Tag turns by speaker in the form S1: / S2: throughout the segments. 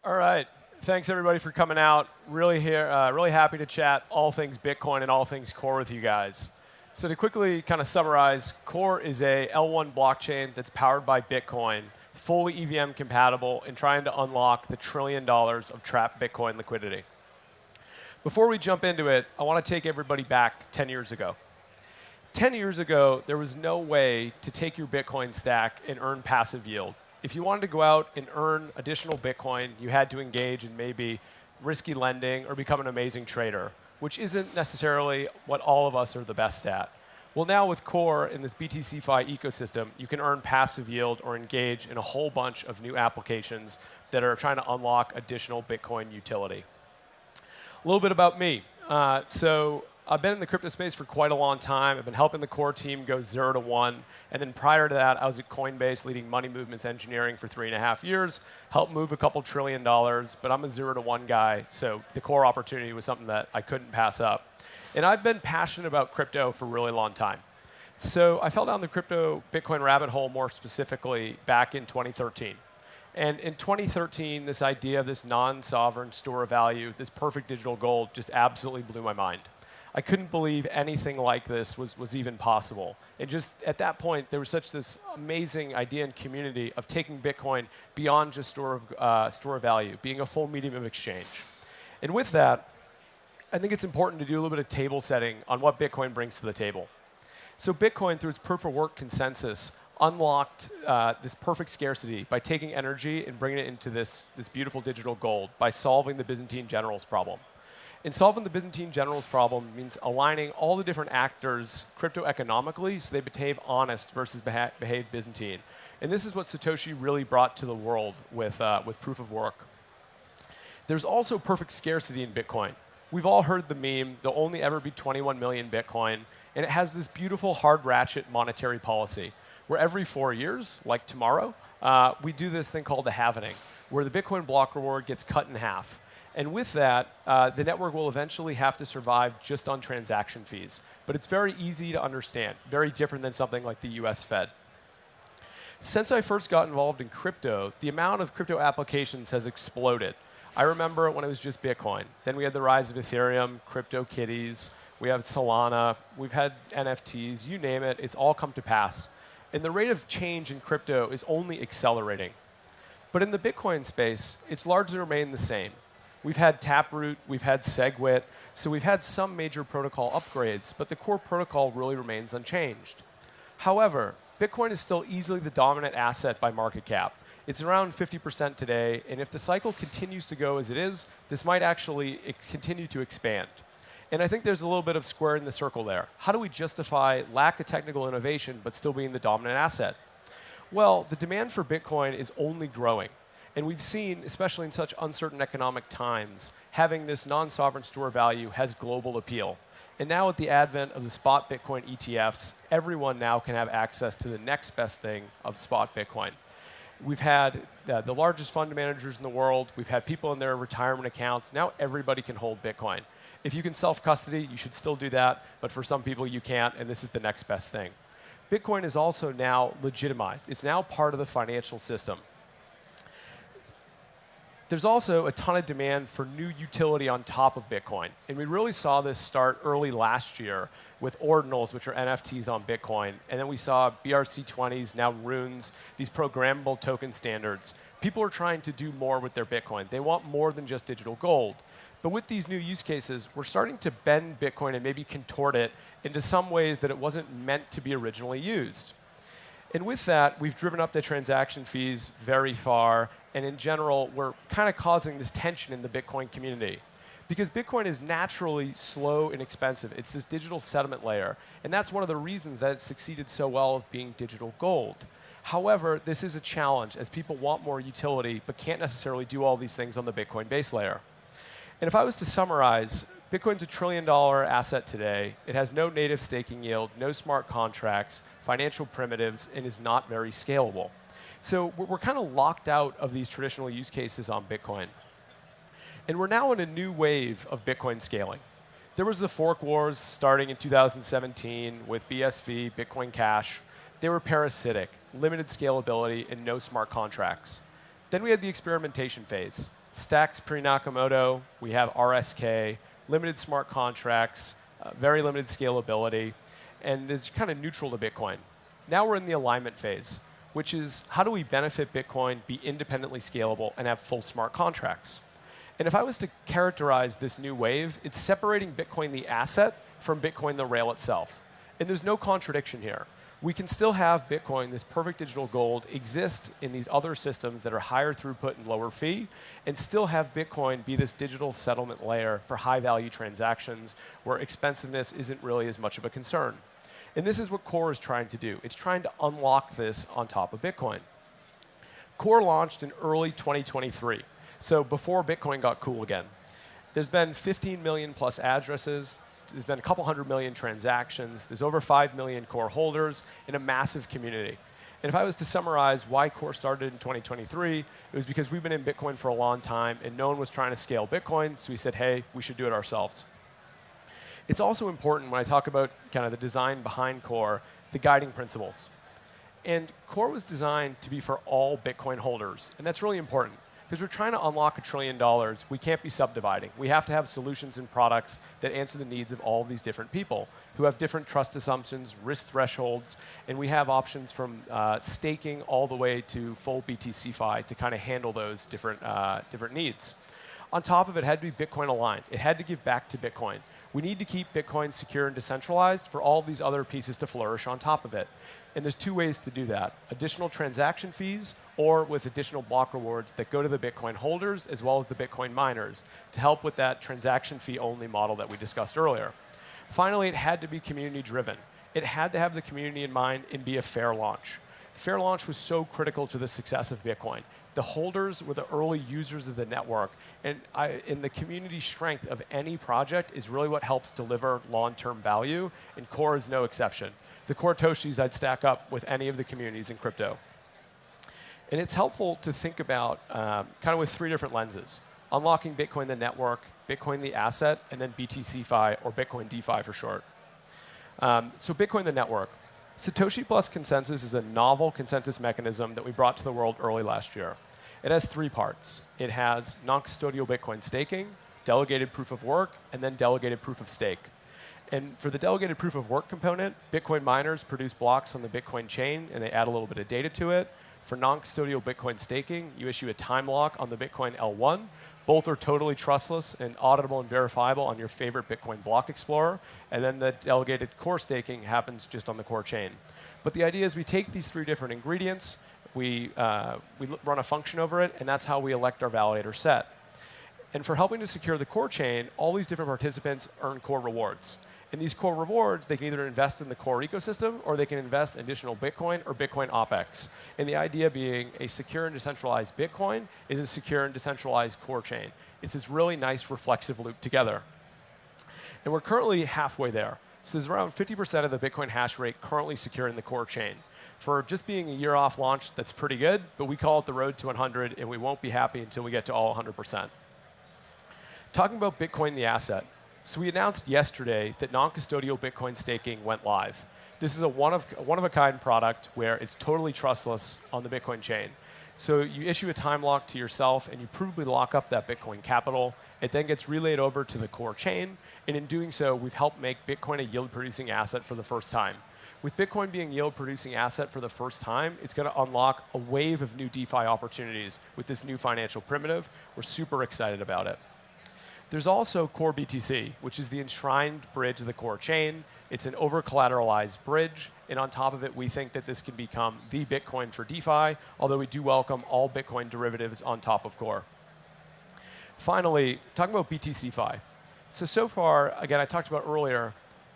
S1: All right. Thanks everybody for coming out. Really happy to chat all things Bitcoin and all things Core with you guys. So to quickly kind of summarize, Core is a L1 blockchain that's powered by Bitcoin, fully EVM compatible, and trying to unlock the $1 trillion of trapped Bitcoin liquidity. Before we jump into it, I want to take everybody back 10 years ago. 10 years ago, there was no way to take your Bitcoin stack and earn passive yield. If you wanted to go out and earn additional Bitcoin, you had to engage in maybe risky lending or become an amazing trader, which isn't necessarily what all of us are the best at. Well, now with Core in this BTCFi ecosystem, you can earn passive yield or engage in a whole bunch of new applications that are trying to unlock additional Bitcoin utility. A little bit about me. So I've been in the crypto space for quite a long time. I've been helping the Core team go 0 to 1. And then prior to that, I was at Coinbase leading money movements engineering for 3.5 years, helped move a couple $1 trillion. But I'm a 0 to 1 guy, so the Core opportunity was something that I couldn't pass up. And I've been passionate about crypto for a really long time. So I fell down the crypto Bitcoin rabbit hole more specifically back in 2013. And in 2013, this idea of this non-sovereign store of value, this perfect digital gold, just absolutely blew my mind. I couldn't believe anything like this was even possible. And just at that point, there was such this amazing idea and community of taking Bitcoin beyond just store of value, being a full medium of exchange. And with that, I think it's important to do a little bit of table setting on what Bitcoin brings to the table. So Bitcoin, through its proof of work consensus, unlocked this perfect scarcity by taking energy and bringing it into this beautiful digital gold by solving the Byzantine generals problem. And solving the Byzantine generals problem means aligning all the different actors crypto-economically so they behave honest versus behave Byzantine. And this is what Satoshi really brought to the world with proof of work. There's also perfect scarcity in Bitcoin. We've all heard the meme, there'll only ever be 21 million Bitcoin, and it has this beautiful hard ratchet monetary policy where every 4 years, like tomorrow, we do this thing called the halvening, where the Bitcoin block reward gets cut in half. And with that, the network will eventually have to survive just on transaction fees. But it's very easy to understand, very different than something like the US Fed. Since I first got involved in crypto, the amount of crypto applications has exploded. I remember when it was just Bitcoin. Then we had the rise of Ethereum, CryptoKitties, we have Solana, we've had NFTs, you name it, it's all come to pass. And the rate of change in crypto is only accelerating. But in the Bitcoin space, it's largely remained the same. We've had Taproot, we've had SegWit, so we've had some major protocol upgrades, but the core protocol really remains unchanged. However, Bitcoin is still easily the dominant asset by market cap. It's around 50% today, and if the cycle continues to go as it is, this might actually continue to expand. And I think there's a little bit of square in the circle there. How do we justify lack of technical innovation but still being the dominant asset? Well, the demand for Bitcoin is only growing. And we've seen, especially in such uncertain economic times, having this non-sovereign store value has global appeal. And now with the advent of the spot Bitcoin ETFs, everyone now can have access to the next best thing of spot Bitcoin. We've had the largest fund managers in the world. We've had people in their retirement accounts. Now everybody can hold Bitcoin. If you can self-custody, you should still do that. But for some people, you can't, and this is the next best thing. Bitcoin is also now legitimized. It's now part of the financial system. There's also a ton of demand for new utility on top of Bitcoin. And we really saw this start early last year with ordinals, which are NFTs on Bitcoin. And then we saw BRC20s, now Rines, these programmable token standards. People are trying to do more with their Bitcoin. They want more than just digital gold. But with these new use cases, we're starting to bend Bitcoin and maybe contort it into some ways that it wasn't meant to be originally used. And with that, we've driven up the transaction fees very far. And in general, we're kind of causing this tension in the Bitcoin community. Because Bitcoin is naturally slow and expensive. It's this digital settlement layer. And that's one of the reasons that it succeeded so well with being digital gold. However, this is a challenge as people want more utility but can't necessarily do all these things on the Bitcoin base layer. And if I was to summarize, Bitcoin's a $1 trillion asset today. It has no native staking yield, no smart contracts, financial primitives, and is not very scalable. So we're kind of locked out of these traditional use cases on Bitcoin. And we're now in a new wave of Bitcoin scaling. There was the fork wars starting in 2017 with BSV, Bitcoin Cash. They were parasitic, limited scalability, and no smart contracts. Then we had the experimentation phase. Stacks pre-Nakamoto, we have RSK, limited smart contracts, very limited scalability, and it's kind of neutral to Bitcoin. Now we're in the alignment phase, which is how do we benefit Bitcoin, be independently scalable, and have full smart contracts? And if I was to characterize this new wave, it's separating Bitcoin the asset from Bitcoin the rail itself. And there's no contradiction here. We can still have Bitcoin, this perfect digital gold, exist in these other systems that are higher throughput and lower fee, and still have Bitcoin be this digital settlement layer for high-value transactions where expensiveness isn't really as much of a concern. And this is what Core is trying to do. It's trying to unlock this on top of Bitcoin. Core launched in early 2023, so before Bitcoin got cool again. There's been 15 million plus addresses. There's been a couple 100 million transactions. There's over 5 million Core holders in a massive community. And if I was to summarize why Core started in 2023, it was because we've been in Bitcoin for a long time, and no one was trying to scale Bitcoin, so we said, hey, we should do it ourselves. It's also important when I talk about kind of the design behind Core, the guiding principles. And Core was designed to be for all Bitcoin holders, and that's really important. Because we're trying to unlock $1 trillion, we can't be subdividing. We have to have solutions and products that answer the needs of all of these different people who have different trust assumptions, risk thresholds, and we have options from staking all the way to full BTC-Fi to kind of handle those different needs. On top of it, it had to be Bitcoin aligned. It had to give back to Bitcoin. We need to keep Bitcoin secure and decentralized for all these other pieces to flourish on top of it. And there's two ways to do that. Additional transaction fees or with additional block rewards that go to the Bitcoin holders as well as the Bitcoin miners to help with that transaction fee only model that we discussed earlier. Finally, it had to be community driven. It had to have the community in mind and be a fair launch. Fair launch was so critical to the success of Bitcoin. The holders were the early users of the network, and the community strength of any project is really what helps deliver long-term value, and Core is no exception. The Core Toshis I'd stack up with any of the communities in crypto. And it's helpful to think about kind of with three different lenses. Unlocking Bitcoin the network, Bitcoin the asset, and then BTC-Fi, or Bitcoin DeFi for short. So Bitcoin the network. Satoshi Plus Consensus is a novel consensus mechanism that we brought to the world early last year. It has three parts. It has non-custodial Bitcoin staking, delegated proof of work, and then delegated proof of stake. And for the delegated proof of work component, Bitcoin miners produce blocks on the Bitcoin chain, and they add a little bit of data to it. For non-custodial Bitcoin staking, you issue a time lock on the Bitcoin L1. Both are totally trustless and auditable and verifiable on your favorite Bitcoin block explorer. And then the delegated core staking happens just on the core chain. But the idea is we take these three different ingredients, we run a function over it, and that's how we elect our validator set. And for helping to secure the core chain, all these different participants earn core rewards. And these core rewards, they can either invest in the core ecosystem or they can invest in additional Bitcoin or Bitcoin OPEX. And the idea being a secure and decentralized Bitcoin is a secure and decentralized core chain. It's this really nice reflexive loop together. And we're currently halfway there. So there's around 50% of the Bitcoin hash rate currently secure in the core chain. For just being a year off launch, that's pretty good, but we call it the road to 100, and we won't be happy until we get to all 100%. Talking about Bitcoin the asset. So we announced yesterday that non-custodial Bitcoin staking went live. This is a one-of-a-kind product where it's totally trustless on the Bitcoin chain. So you issue a time lock to yourself, and you provably lock up that Bitcoin capital. It then gets relayed over to the core chain, and in doing so, we've helped make Bitcoin a yield-producing asset for the first time. With Bitcoin being a yield-producing asset for the first time, it's going to unlock a wave of new DeFi opportunities with this new financial primitive. We're super excited about it. There's also Core BTC, which is the enshrined bridge of the core chain. It's an over-collateralized bridge, and on top of it, we think that this can become the Bitcoin for DeFi, although we do welcome all Bitcoin derivatives on top of Core. Finally, talking about BTC-Fi. So far, again, I talked about earlier,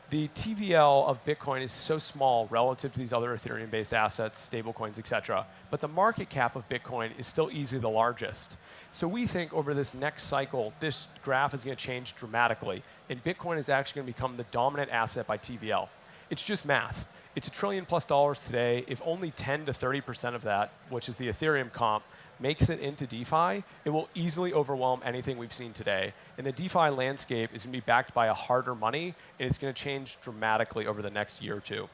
S1: the TVL of Bitcoin is so small relative to these other Ethereum-based assets, stablecoins, et cetera. But the market cap of Bitcoin is still easily the largest. So we think over this next cycle, this graph is going to change dramatically. And Bitcoin is actually going to become the dominant asset by TVL. It's just math. It's $1 trillion plus today. If only 10 to 30% of that, which is the Ethereum comp, makes it into DeFi, it will easily overwhelm anything we've seen today. And the DeFi landscape is going to be backed by a harder money, and it's going to change dramatically over the next year or two.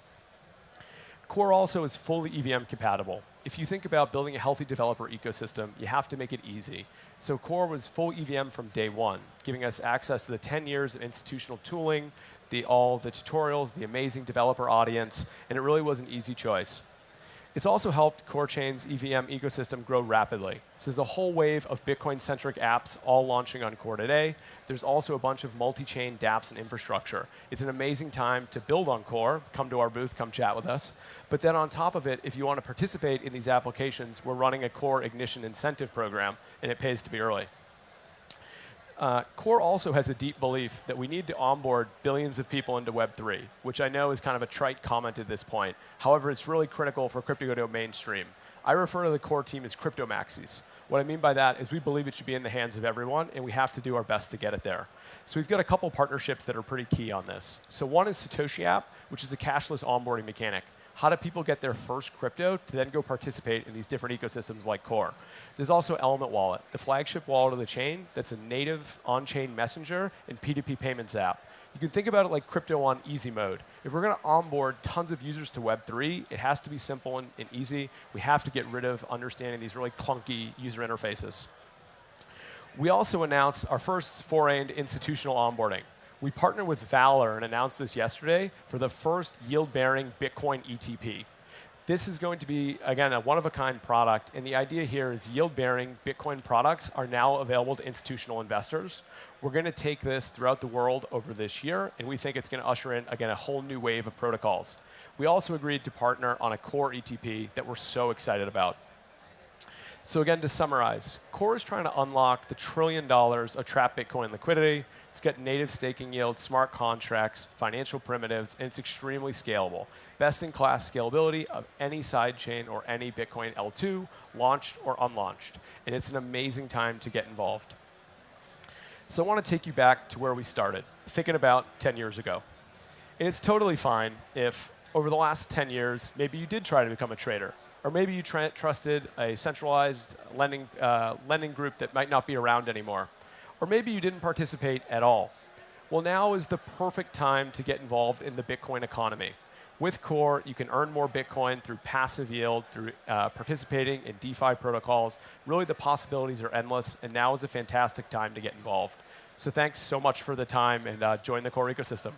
S1: Core also is fully EVM compatible. If you think about building a healthy developer ecosystem, you have to make it easy. So Core was full EVM from day one, giving us access to the 10 years of institutional tooling, all the tutorials, the amazing developer audience, and it really was an easy choice. It's also helped Core Chain's EVM ecosystem grow rapidly. So there's a whole wave of Bitcoin-centric apps all launching on Core today. There's also a bunch of multi-chain dApps and infrastructure. It's an amazing time to build on Core. Come to our booth, come chat with us. But then on top of it, if you want to participate in these applications, we're running a Core Ignition incentive program, and it pays to be early. Core also has a deep belief that we need to onboard billions of people into Web3, which I know is kind of a trite comment at this point. However, it's really critical for crypto to go mainstream. I refer to the Core team as crypto maxis. What I mean by that is we believe it should be in the hands of everyone, and we have to do our best to get it there. So we've got a couple partnerships that are pretty key on this. So one is Satoshi app, which is a cashless onboarding mechanic. How do people get their first crypto to then go participate in these different ecosystems like Core? There's also Element Wallet, the flagship wallet of the chain that's a native on-chain messenger and P2P payments app. You can think about it like crypto on easy mode. If we're going to onboard tons of users to Web3, it has to be simple and easy. We have to get rid of understanding these really clunky user interfaces. We also announced our first foray into institutional onboarding. We partnered with Valor and announced this yesterday for the first yield-bearing Bitcoin ETP. This is going to be, again, a one-of-a-kind product, and the idea here is yield-bearing Bitcoin products are now available to institutional investors. We're going to take this throughout the world over this year, and we think it's going to usher in, again, a whole new wave of protocols. We also agreed to partner on a Core ETP that we're so excited about. So again, to summarize, Core is trying to unlock the $1 trillion of trapped Bitcoin liquidity. It's got native staking yield, smart contracts, financial primitives, and it's extremely scalable. Best-in-class scalability of any sidechain or any Bitcoin L2, launched or unlaunched. And it's an amazing time to get involved. So I want to take you back to where we started, thinking about 10 years ago. And it's totally fine if, over the last 10 years, maybe you did try to become a trader. Or maybe you trusted a centralized lending group that might not be around anymore. Or maybe you didn't participate at all. Well, now is the perfect time to get involved in the Bitcoin economy. With Core, you can earn more Bitcoin through passive yield, through participating in DeFi protocols. Really, the possibilities are endless, and now is a fantastic time to get involved. So thanks so much for the time, and join the Core ecosystem.